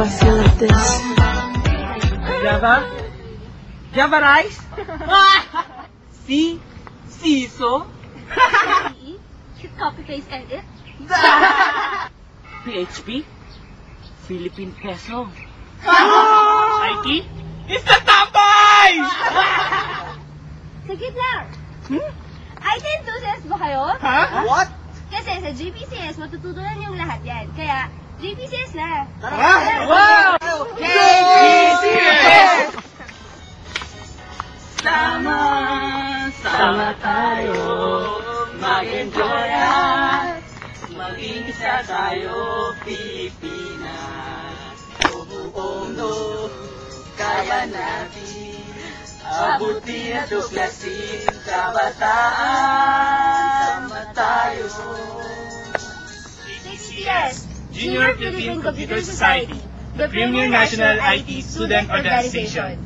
feel like this. Java? Java rice? C? Siso? Should copy-paste edit? PHP? Philippine Peso? IT? Instant tambay! Sige lang. IT enthusiast ba kayo? What? Kasi sa GPCS, matututunan yung lahat yan. Kaya, GPCS na. Wow! JPCS! Sama tayo, mag-enjoy at maging isa tayo, Pilipinas. Buong mundo, kaya natin abutin at tuklasin kabataan. Sama tayo. GPCS, Junior Philippine Computer Society, the premier national IT student organization.